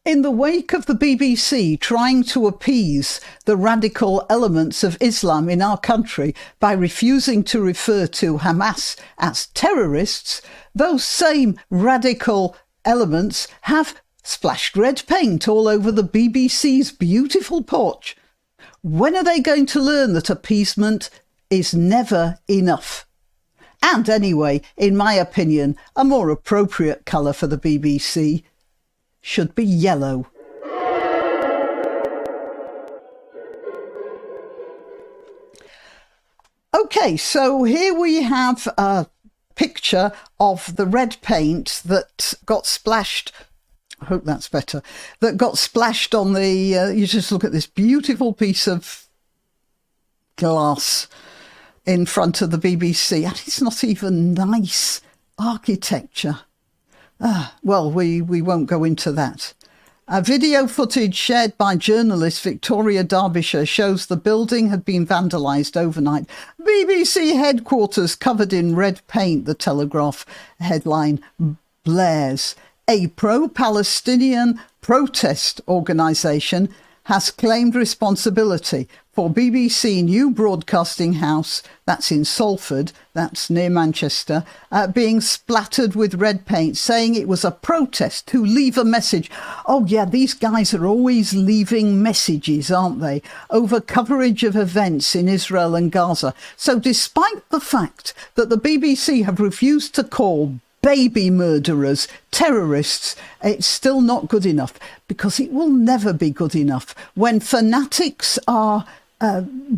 In the wake of the BBC trying to appease the radical elements of Islam in our country by refusing to refer to Hamas as terrorists, those same radical elements have splashed red paint all over the BBC's beautiful porch. When are they going to learn that appeasement is never enough? And anyway, in my opinion, a more appropriate colour for the BBC should be yellow. Okay, so here we have a picture of the red paint that got splashed. I hope that's better. That got splashed on the, you just look at this beautiful piece of glass in front of the BBC. And it's not even nice architecture. Well, we won't go into that. Video footage shared by journalist Victoria Derbyshire shows the building had been vandalised overnight. BBC headquarters covered in red paint, the Telegraph headline blares. A pro-Palestinian protest organisation has claimed responsibility for BBC New Broadcasting House, that's in Salford, that's near Manchester, being splattered with red paint, saying it was a protest to leave a message. Oh yeah, these guys are always leaving messages, aren't they, over coverage of events in Israel and Gaza. So despite the fact that the BBC have refused to call baby murderers terrorists, it's still not good enough, because it will never be good enough when fanatics are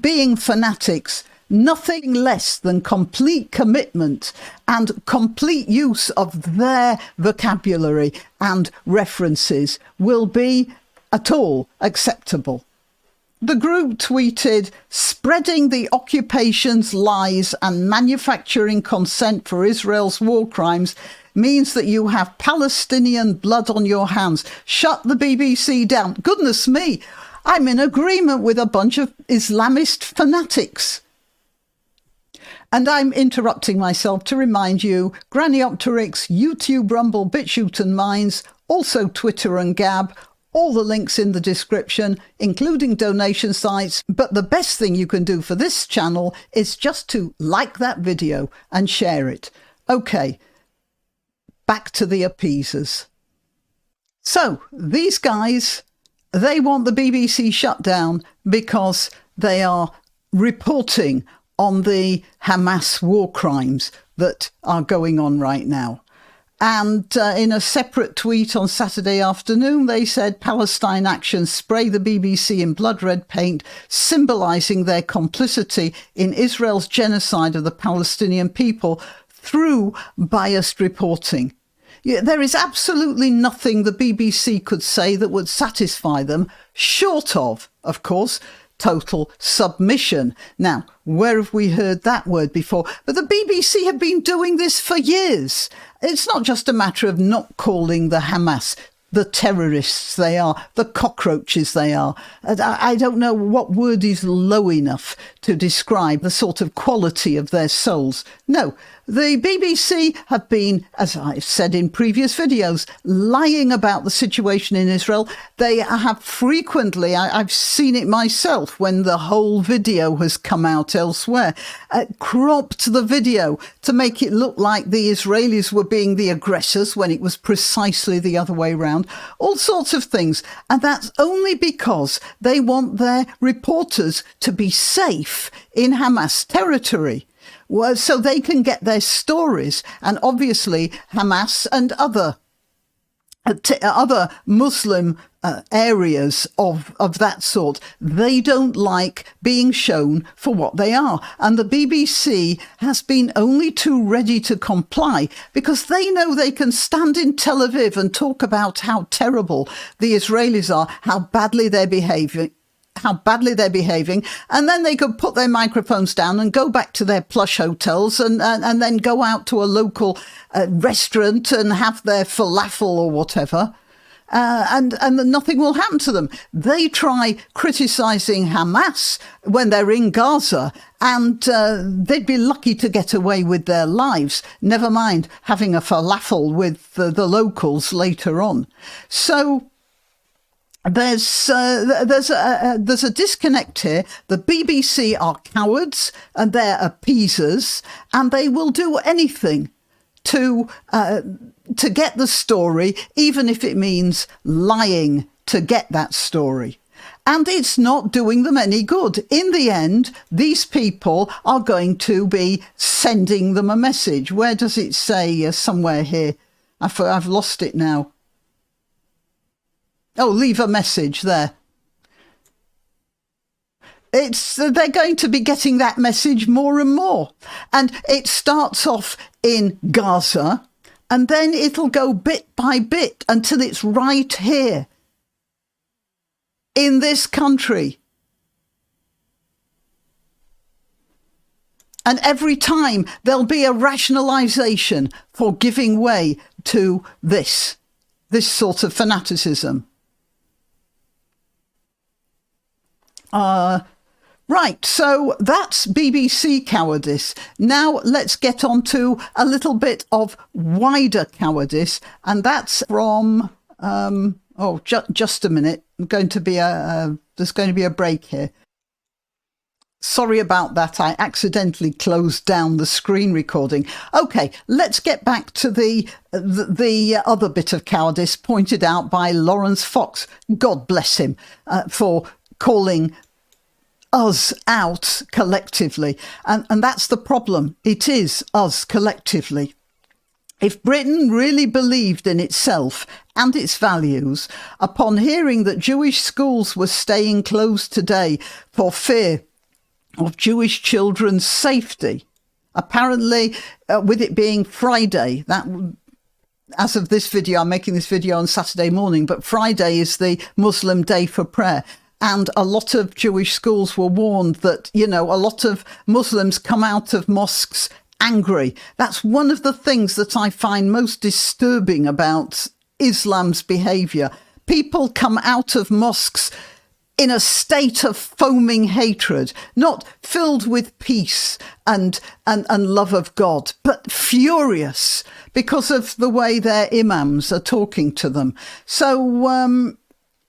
being fanatics. Nothing less than complete commitment and complete use of their vocabulary and references will be at all acceptable. The group tweeted, "Spreading the occupation's lies and manufacturing consent for Israel's war crimes means that you have Palestinian blood on your hands. Shut the BBC down." Goodness me, I'm in agreement with a bunch of Islamist fanatics. And I'm interrupting myself to remind you, Granniopteryx, YouTube, Rumble, BitChute and Minds, also Twitter and Gab, all the links in the description, including donation sites. But the best thing you can do for this channel is just to like that video and share it. Okay, back to the appeasers. So these guys, they want the BBC shut down because they are reporting on the Hamas war crimes that are going on right now. And in a separate tweet on Saturday afternoon, they said Palestine actions spray the BBC in blood red paint, symbolising their complicity in Israel's genocide of the Palestinian people through biased reporting. There is absolutely nothing the BBC could say that would satisfy them, short of course, total submission. Now, where have we heard that word before? But the BBC have been doing this for years. It's not just a matter of not calling the Hamas the terrorists they are, the cockroaches they are. I don't know what word is low enough to describe the sort of quality of their souls. No, the BBC have been, as I've said in previous videos, lying about the situation in Israel. They have frequently, I've seen it myself when the whole video has come out elsewhere, cropped the video to make it look like the Israelis were being the aggressors when it was precisely the other way around. All sorts of things. And that's only because they want their reporters to be safe in Hamas territory, so they can get their stories. And obviously Hamas and other Muslim areas of that sort, they don't like being shown for what they are. And the BBC has been only too ready to comply because they know they can stand in Tel Aviv and talk about how terrible the Israelis are, how badly they're behaving, and then they could put their microphones down and go back to their plush hotels and then go out to a local restaurant and have their falafel or whatever. And nothing will happen to them. They try criticising Hamas when they're in Gaza, and they'd be lucky to get away with their lives, never mind having a falafel with the locals later on. So there's a disconnect here. The BBC are cowards and they're appeasers, and they will do anything to get the story, even if it means lying to get that story. And it's not doing them any good. In the end, these people are going to be sending them a message. Where does it say? Somewhere here. I've lost it now. Oh, leave a message there. They're going to be getting that message more and more. And it starts off in Gaza, and then it'll go bit by bit until it's right here in this country. And every time there'll be a rationalisation for giving way to this sort of fanaticism. Right, so that's BBC cowardice. Now let's get on to a little bit of wider cowardice, and that's from just a minute. There's going to be a break here. Sorry about that. I accidentally closed down the screen recording. Okay, let's get back to the other bit of cowardice pointed out by Laurence Fox. God bless him for calling us out collectively. And that's the problem. It is us collectively. If Britain really believed in itself and its values, upon hearing that Jewish schools were staying closed today for fear of Jewish children's safety, apparently with it being Friday, that as of this video, I'm making this video on Saturday morning, but Friday is the Muslim day for prayer. And a lot of Jewish schools were warned that, a lot of Muslims come out of mosques angry. That's one of the things that I find most disturbing about Islam's behaviour. People come out of mosques in a state of foaming hatred, not filled with peace and love of God, but furious because of the way their imams are talking to them. So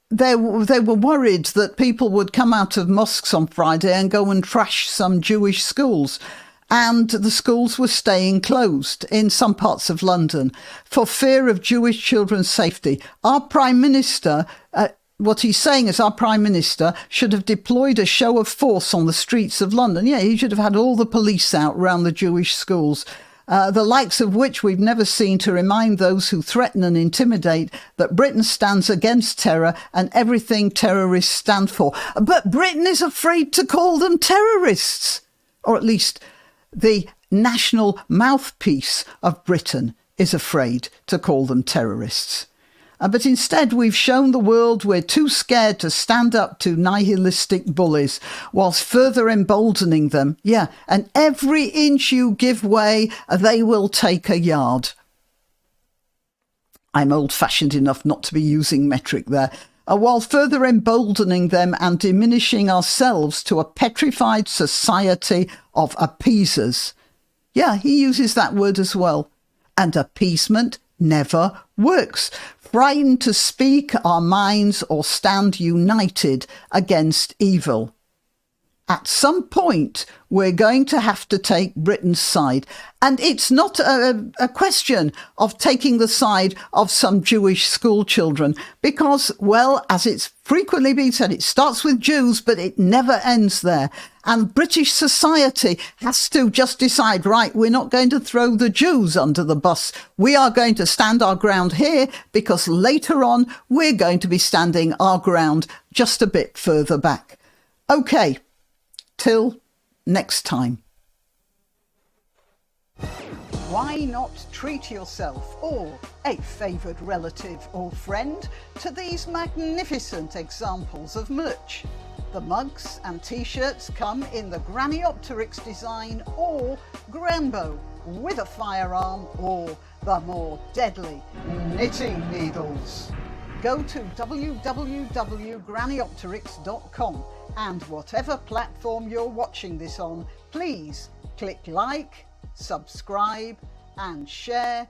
they were worried that people would come out of mosques on Friday and go and trash some Jewish schools. And the schools were staying closed in some parts of London for fear of Jewish children's safety. Our Prime Minister, what he's saying is our Prime Minister should have deployed a show of force on the streets of London. Yeah, he should have had all the police out around the Jewish schools, the likes of which we've never seen, to remind those who threaten and intimidate that Britain stands against terror and everything terrorists stand for. But Britain is afraid to call them terrorists, or at least the national mouthpiece of Britain is afraid to call them terrorists. But instead, we've shown the world we're too scared to stand up to nihilistic bullies, whilst further emboldening them. Yeah, and every inch you give way, they will take a yard. I'm old-fashioned enough not to be using metric there. While further emboldening them and diminishing ourselves to a petrified society of appeasers. Yeah, he uses that word as well. And appeasement never works. Frightened to speak our minds or stand united against evil. At some point, we're going to have to take Britain's side. And it's not a question of taking the side of some Jewish school children, because, well, as it's frequently been said, it starts with Jews, but it never ends there. And British society has to just decide, right, we're not going to throw the Jews under the bus. We are going to stand our ground here, because later on, we're going to be standing our ground just a bit further back. Okay. Till next time. Why not treat yourself or a favoured relative or friend to these magnificent examples of merch? The mugs and t-shirts come in the granniopteryx design or Grambo with a firearm or the more deadly knitting needles. Go to www.granniopteryx.com and whatever platform you're watching this on, please click like, subscribe and share.